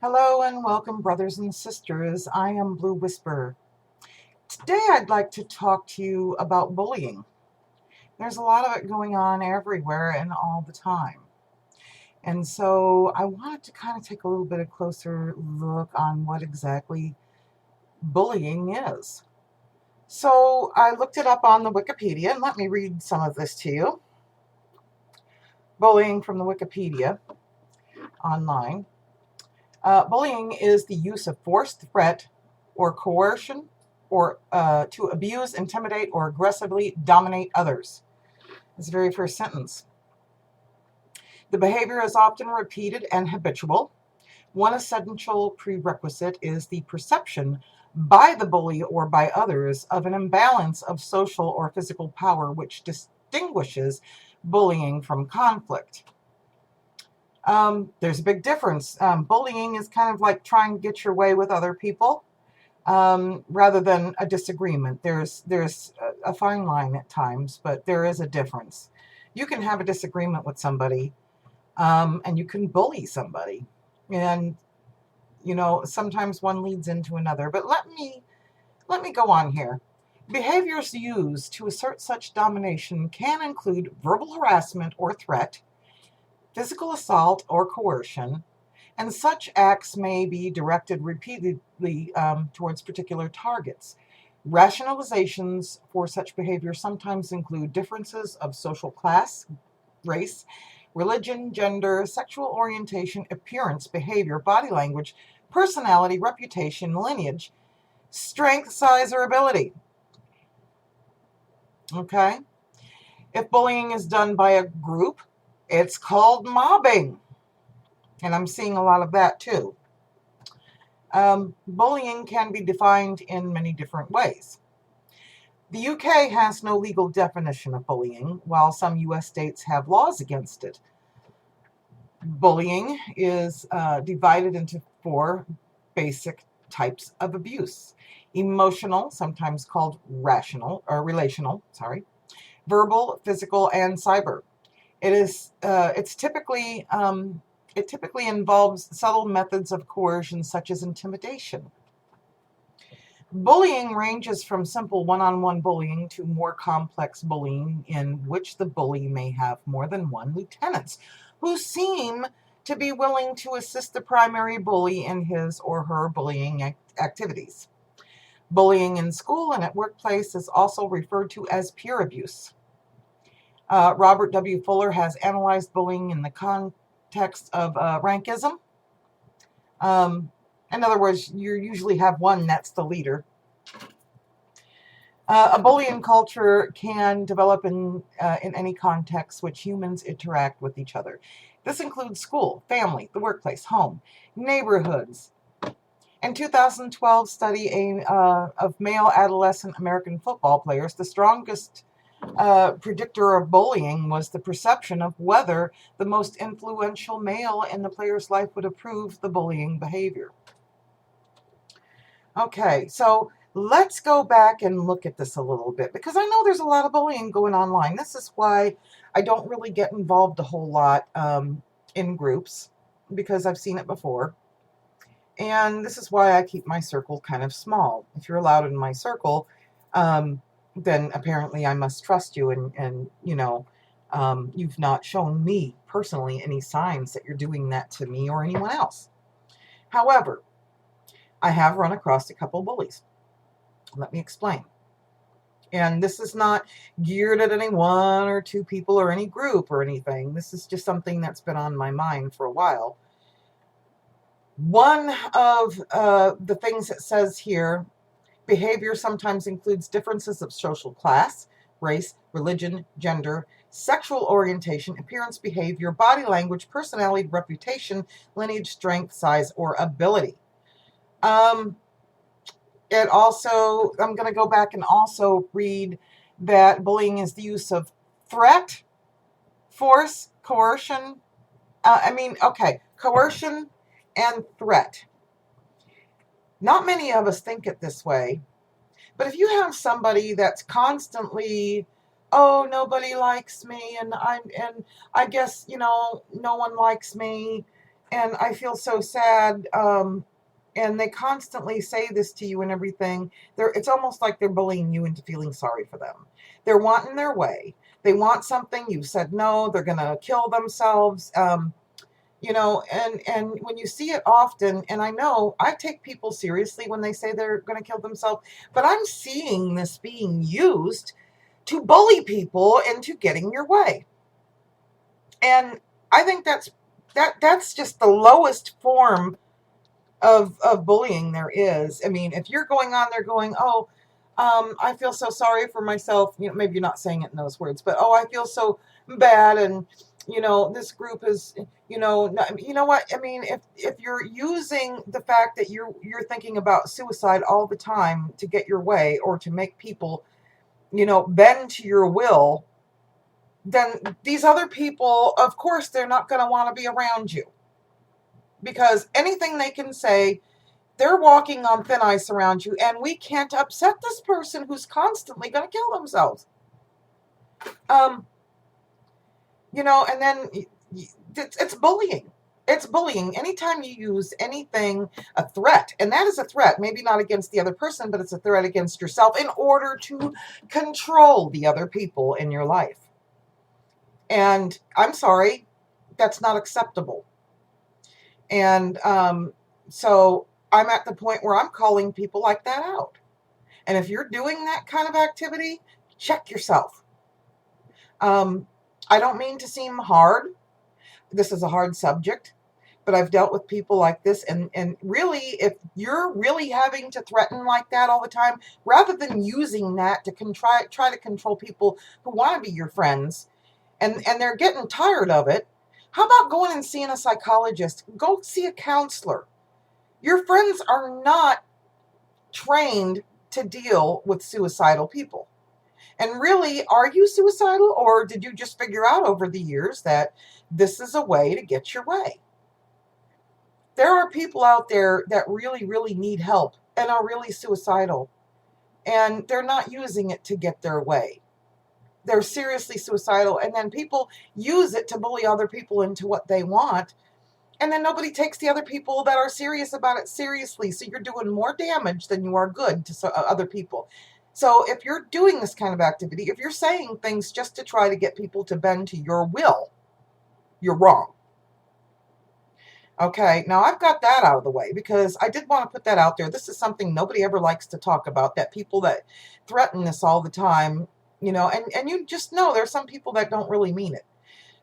Hello and welcome, brothers and sisters. I am Blue Whisper. Today I'd like to talk to you about bullying. There's a lot of it going on everywhere and all the time. And so I wanted to kind of take a little bit of closer look on what exactly bullying is. So I looked it up on the Wikipedia, and let me read some of this to you. Bullying from the Wikipedia online. Bullying is the use of force, threat, or coercion or to abuse, intimidate, or aggressively dominate others. That's the very first sentence. The behavior is often repeated and habitual. One essential prerequisite is the perception by the bully or by others of an imbalance of social or physical power, which distinguishes bullying from conflict. There's a big difference. Bullying is kind of like trying to get your way with other people, rather than a disagreement. There's a fine line at times, but there is a difference. You can have a disagreement with somebody, and you can bully somebody, and sometimes one leads into another. But let me go on here. Behaviors used to assert such domination can include verbal harassment or threat, physical assault or coercion, and such acts may be directed repeatedly towards particular targets. Rationalizations for such behavior sometimes include differences of social class, race, religion, gender, sexual orientation, appearance, behavior, body language, personality, reputation, lineage, strength, size, or ability. Okay? If bullying is done by a group, it's called mobbing. And I'm seeing a lot of that too. Bullying can be defined in many different ways. The UK has no legal definition of bullying, while some US states have laws against it. Bullying is divided into four basic types of abuse: emotional, sometimes called relational, verbal, physical, and cyber. It typically involves subtle methods of coercion such as intimidation. Bullying ranges from simple one-on-one bullying to more complex bullying in which the bully may have more than one lieutenants who seem to be willing to assist the primary bully in his or her bullying activities. Bullying in school and at workplace is also referred to as peer abuse. Robert W. Fuller has analyzed bullying in the context of rankism. In other words, you usually have one that's the leader. A bullying culture can develop in any context which humans interact with each other. This includes school, family, the workplace, home, neighborhoods. In 2012 study of male adolescent American football players, the strongest predictor of bullying was the perception of whether the most influential male in the player's life would approve the bullying behavior. Okay, so let's go back and look at this a little bit, because I know there's a lot of bullying going online. This is why I don't really get involved a whole lot in groups, because I've seen it before. And this is why I keep my circle kind of small. If you're allowed in my circle, then apparently I must trust you, and you've not shown me personally any signs that you're doing that to me or anyone else. However, I have run across a couple bullies. Let me explain. And this is not geared at any one or two people or any group or anything. This is just something that's been on my mind for a while. One of the things it says here: behavior sometimes includes differences of social class, race, religion, gender, sexual orientation, appearance, behavior, body language, personality, reputation, lineage, strength, size, or ability. It also, I'm going to go back and also read that bullying is the use of threat, force, coercion. Coercion and threat. Not many of us think it this way, but if you have somebody that's constantly, oh, nobody likes me, and I guess no one likes me, And I feel so sad. And they constantly say this to you and everything. It's almost like they're bullying you into feeling sorry for them. They're wanting their way. They want something. You said no. They're going to kill themselves. And when you see it often, and I know I take people seriously when they say they're going to kill themselves, but I'm seeing this being used to bully people into getting your way. And I think that's just the lowest form of bullying there is. I mean, if you're going on there going, oh, I feel so sorry for myself. Maybe you're not saying it in those words, but oh, I feel so bad, and this group is, you know what? I mean, if you're using the fact that you're thinking about suicide all the time to get your way or to make people, bend to your will, then these other people, of course, they're not going to want to be around you, because anything they can say, they're walking on thin ice around you, and we can't upset this person who's constantly going to kill themselves. Um, and then it's bullying. It's bullying. Anytime you use anything, a threat, and that is a threat, maybe not against the other person, but it's a threat against yourself in order to control the other people in your life. And I'm sorry, that's not acceptable. And so I'm at the point where I'm calling people like that out. And if you're doing that kind of activity, check yourself. I don't mean to seem hard. This is a hard subject, but I've dealt with people like this. And really, if you're really having to threaten like that all the time, rather than using that to try to control people who want to be your friends, and they're getting tired of it, how about going and seeing a psychologist? Go see a counselor. Your friends are not trained to deal with suicidal people. And really, are you suicidal, or did you just figure out over the years that this is a way to get your way? There are people out there that really, really need help and are really suicidal, and they're not using it to get their way. They're seriously suicidal, and then people use it to bully other people into what they want, and then nobody takes the other people that are serious about it seriously. So you're doing more damage than you are good to other people. So if you're doing this kind of activity, if you're saying things just to try to get people to bend to your will, you're wrong. Okay, now I've got that out of the way because I did want to put that out there. This is something nobody ever likes to talk about, that people that threaten this all the time, and you just know there's some people that don't really mean it.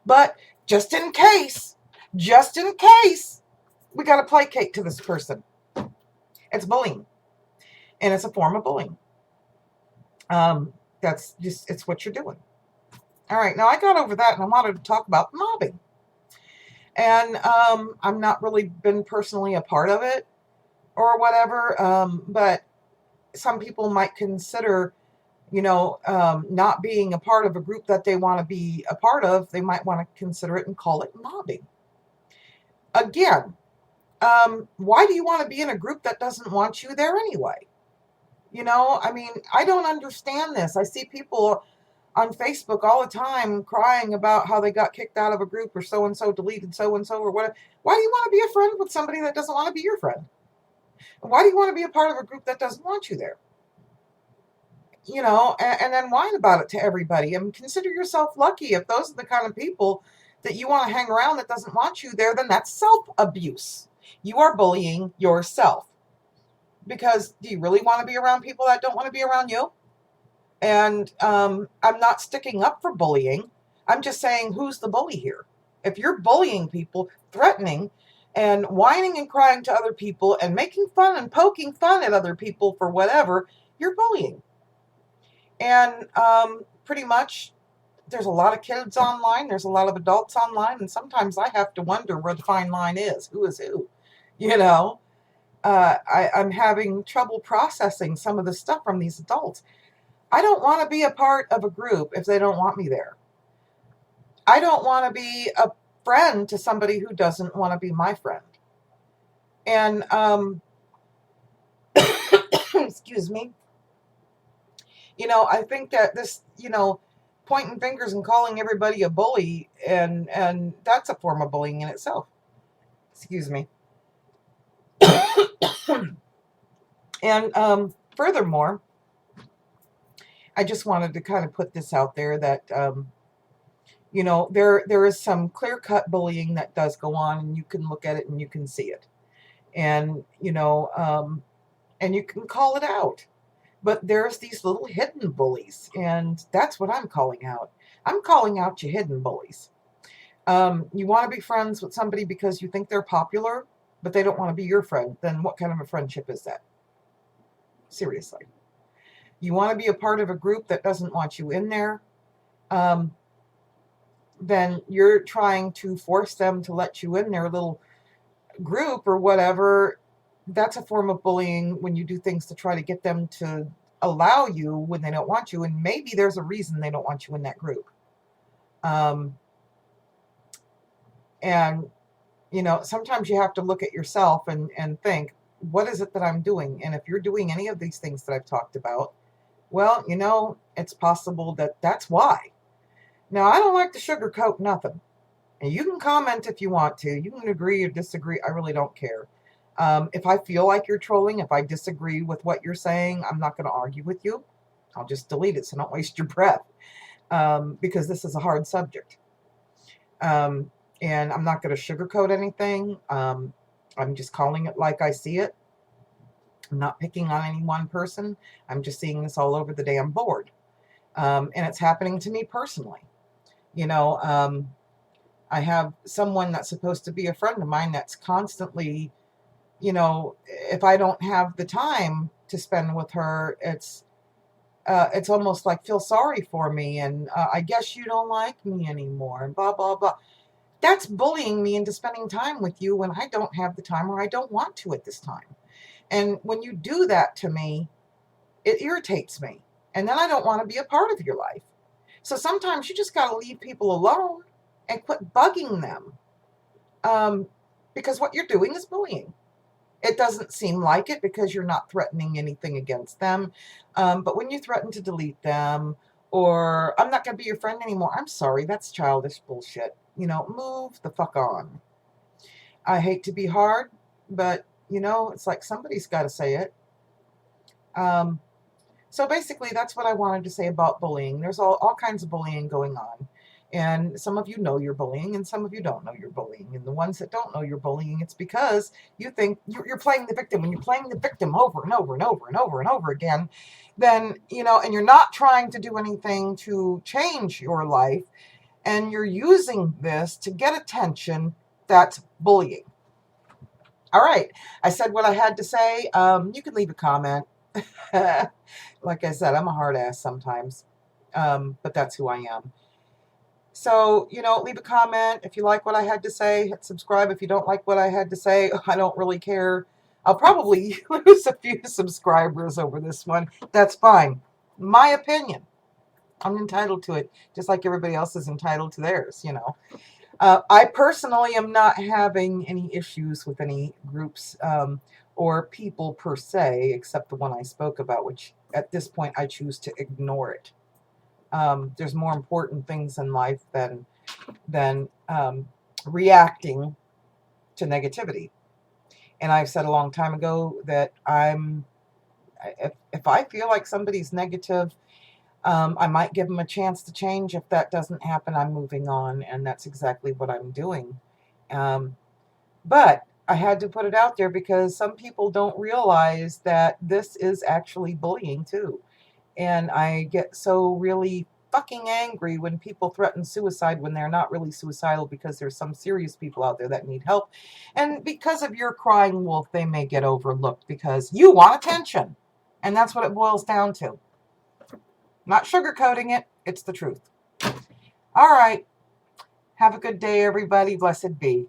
But just in case, we got to placate to this person. It's bullying, and it's a form of bullying. It's what you're doing. All right, now I got over that, and I wanted to talk about mobbing. And I'm not really been personally a part of it or whatever, but some people might consider, not being a part of a group that they want to be a part of. They might want to consider it and call it mobbing. Again, why do you want to be in a group that doesn't want you there anyway? I mean, I don't understand this. I see people on Facebook all the time crying about how they got kicked out of a group, or so and so deleted so and so, or whatever. Why do you want to be a friend with somebody that doesn't want to be your friend? Why do you want to be a part of a group that doesn't want you there? And then whine about it to everybody. And consider yourself lucky if those are the kind of people that you want to hang around that doesn't want you there. Then that's self-abuse. You are bullying yourself. Because do you really want to be around people that don't want to be around you? And I'm not sticking up for bullying. I'm just saying, who's the bully here? If you're bullying people, threatening, and whining and crying to other people, and making fun and poking fun at other people for whatever, you're bullying. And pretty much, there's a lot of kids online. There's a lot of adults online. And sometimes I have to wonder where the fine line is. Who is who? I'm having trouble processing some of the stuff from these adults. I don't want to be a part of a group if they don't want me there. I don't want to be a friend to somebody who doesn't want to be my friend. And, excuse me, I think that this, pointing fingers and calling everybody a bully, and that's a form of bullying in itself. Excuse me. And furthermore, I just wanted to kind of put this out there that, you know, there is some clear-cut bullying that does go on, and you can look at it and you can see it. And, you know, and you can call it out. But there's these little hidden bullies, and that's what I'm calling out. I'm calling out you hidden bullies. You want to be friends with somebody because you think they're popular, but they don't want to be your friend. Then what kind of a friendship is that? Seriously. You want to be a part of a group that doesn't want you in there, then you're trying to force them to let you in their little group or whatever. That's a form of bullying when you do things to try to get them to allow you when they don't want you. And maybe there's a reason they don't want you in that group. And, you know, sometimes you have to look at yourself and think, what is it that I'm doing? And if you're doing any of these things that I've talked about, well, you know, it's possible that that's why. Now, I don't like to sugarcoat nothing. And you can comment if you want to. You can agree or disagree. I really don't care. If I feel like you're trolling, if I disagree with what you're saying, I'm not going to argue with you. I'll just delete it so don't waste your breath. Because this is a hard subject. And I'm not going to sugarcoat anything. I'm just calling it like I see it. I'm not picking on any one person. I'm just seeing this all over the damn board. And it's happening to me personally. You know, I have someone that's supposed to be a friend of mine that's constantly, you know, if I don't have the time to spend with her, it's almost like feel sorry for me, and I guess you don't like me anymore, and blah, blah, blah. That's bullying me into spending time with you when I don't have the time or I don't want to at this time. And when you do that to me, it irritates me. And then I don't want to be a part of your life. So sometimes you just got to leave people alone and quit bugging them. Because what you're doing is bullying. It doesn't seem like it because you're not threatening anything against them. But when you threaten to delete them, or I'm not going to be your friend anymore, I'm sorry, that's childish bullshit. You know, move the fuck on. I hate to be hard, but, you know, it's like somebody's got to say it. So basically, that's what I wanted to say about bullying. There's all kinds of bullying going on. And some of you know you're bullying, and some of you don't know you're bullying. And the ones that don't know you're bullying, it's because you think you're playing the victim. When you're playing the victim over and over and over and over and over again, then, you know, and you're not trying to do anything to change your life, and you're using this to get attention, that's bullying. All right. I said what I had to say. You can leave a comment. Like I said, I'm a hard ass sometimes, but that's who I am. So, you know, leave a comment if you like what I had to say. Hit subscribe if you don't like what I had to say. I don't really care. I'll probably lose a few subscribers over this one. That's fine. My opinion. I'm entitled to it, just like everybody else is entitled to theirs, you know. I personally am not having any issues with any groups or people per se, except the one I spoke about, which at this point I choose to ignore it. There's more important things in life than reacting to negativity. And I've said a long time ago that if I feel like somebody's negative, I might give them a chance to change. If that doesn't happen, I'm moving on, and that's exactly what I'm doing. But I had to put it out there because some people don't realize that this is actually bullying too. And I get so really fucking angry when people threaten suicide when they're not really suicidal, because there's some serious people out there that need help. And because of your crying wolf, they may get overlooked because you want attention. And that's what it boils down to. Not sugarcoating it, it's the truth. All right. Have a good day, everybody. Blessed be.